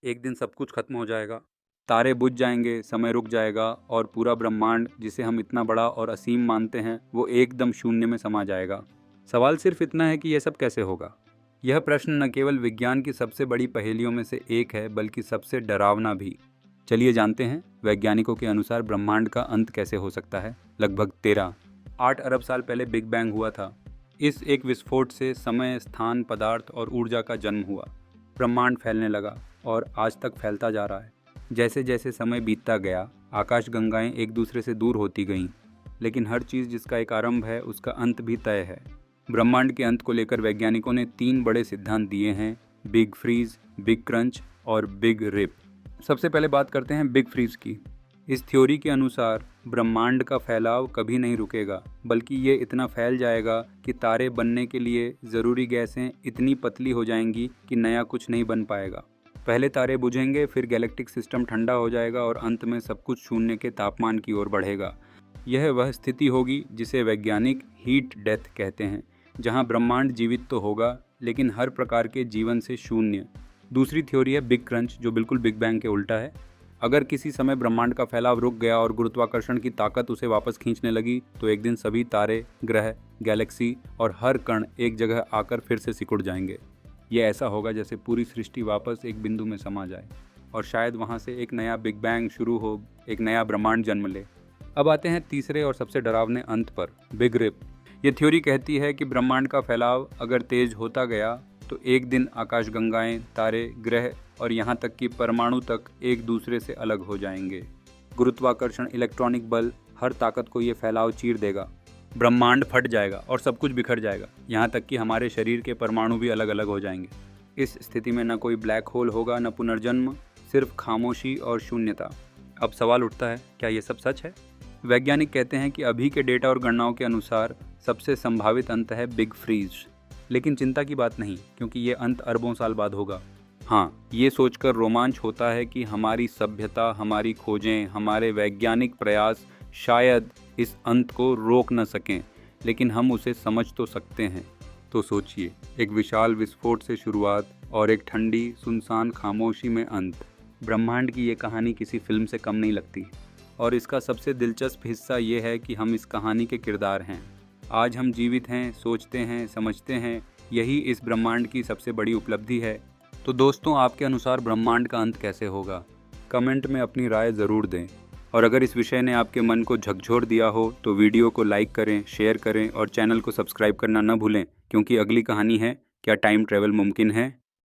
एक दिन सब कुछ खत्म हो जाएगा, तारे बुझ जाएंगे, समय रुक जाएगा और पूरा ब्रह्मांड जिसे हम इतना बड़ा और असीम मानते हैं वो एकदम शून्य में समा जाएगा। सवाल सिर्फ इतना है कि यह सब कैसे होगा। यह प्रश्न न केवल विज्ञान की सबसे बड़ी पहेलियों में से एक है बल्कि सबसे डरावना भी। चलिए जानते हैं वैज्ञानिकों के अनुसार ब्रह्मांड का अंत कैसे हो सकता है। लगभग 8 अरब साल पहले बिग बैंग हुआ था। इस एक विस्फोट से समय, स्थान, पदार्थ और ऊर्जा का जन्म हुआ। ब्रह्मांड फैलने लगा और आज तक फैलता जा रहा है। जैसे जैसे समय बीतता गया, आकाशगंगाएं एक दूसरे से दूर होती गईं, लेकिन हर चीज़ जिसका एक आरंभ है उसका अंत भी तय है। ब्रह्मांड के अंत को लेकर वैज्ञानिकों ने 3 बड़े सिद्धांत दिए हैं: बिग फ्रीज, बिग क्रंच और बिग रिप। सबसे पहले बात करते हैं बिग फ्रीज की। इस थ्योरी के अनुसार ब्रह्मांड का फैलाव कभी नहीं रुकेगा, बल्कि ये इतना फैल जाएगा कि तारे बनने के लिए ज़रूरी गैसें इतनी पतली हो जाएंगी कि नया कुछ नहीं बन पाएगा। पहले तारे बुझेंगे, फिर गैलेक्टिक सिस्टम ठंडा हो जाएगा और अंत में सब कुछ शून्य के तापमान की ओर बढ़ेगा। यह वह स्थिति होगी जिसे वैज्ञानिक हीट डेथ कहते हैं, जहां ब्रह्मांड जीवित तो होगा लेकिन हर प्रकार के जीवन से शून्य। दूसरी थ्योरी है बिग क्रंच, जो बिल्कुल बिग बैंग के उल्टा है। अगर किसी समय ब्रह्मांड का फैलाव रुक गया और गुरुत्वाकर्षण की ताकत उसे वापस खींचने लगी तो एक दिन सभी तारे, ग्रह, गैलेक्सी और हर कण एक जगह आकर फिर से सिकुड़ जाएंगे। यह ऐसा होगा जैसे पूरी सृष्टि वापस एक बिंदु में समा जाए और शायद वहाँ से एक नया बिग बैंग शुरू हो, एक नया ब्रह्मांड जन्म ले। अब आते हैं तीसरे और सबसे डरावने अंत पर, बिग रिप। ये थ्योरी कहती है कि ब्रह्मांड का फैलाव अगर तेज होता गया तो एक दिन आकाशगंगाएं, तारे, ग्रह और यहाँ तक कि परमाणु तक एक दूसरे से अलग हो जाएंगे। गुरुत्वाकर्षण, इलेक्ट्रॉनिक बल, हर ताकत को ये फैलाव चीर देगा। ब्रह्मांड फट जाएगा और सब कुछ बिखर जाएगा, यहाँ तक कि हमारे शरीर के परमाणु भी अलग अलग हो जाएंगे। इस स्थिति में न कोई ब्लैक होल होगा, न पुनर्जन्म, सिर्फ खामोशी और शून्यता। अब सवाल उठता है, क्या ये सब सच है? वैज्ञानिक कहते हैं कि अभी के डेटा और गणनाओं के अनुसार सबसे संभावित अंत है बिग फ्रीज। लेकिन चिंता की बात नहीं, क्योंकि ये अंत अरबों साल बाद होगा। हाँ, ये सोचकर रोमांच होता है कि हमारी सभ्यता, हमारी खोजें, हमारे वैज्ञानिक प्रयास शायद इस अंत को रोक न सकें, लेकिन हम उसे समझ तो सकते हैं। तो सोचिए, एक विशाल विस्फोट से शुरुआत और एक ठंडी, सुनसान खामोशी में अंत। ब्रह्मांड की ये कहानी किसी फिल्म से कम नहीं लगती। और इसका सबसे दिलचस्प हिस्सा ये है कि हम इस कहानी के किरदार हैं। आज हम जीवित हैं, सोचते हैं, समझते हैं, यही इस ब्रह्मांड की सबसे बड़ी उपलब्धि है। तो दोस्तों, आपके अनुसार ब्रह्मांड का अंत कैसे होगा? कमेंट में अपनी राय ज़रूर दें। और अगर इस विषय ने आपके मन को झकझोर दिया हो तो वीडियो को लाइक करें, शेयर करें और चैनल को सब्सक्राइब करना न भूलें, क्योंकि अगली कहानी है, क्या टाइम ट्रैवल मुमकिन है?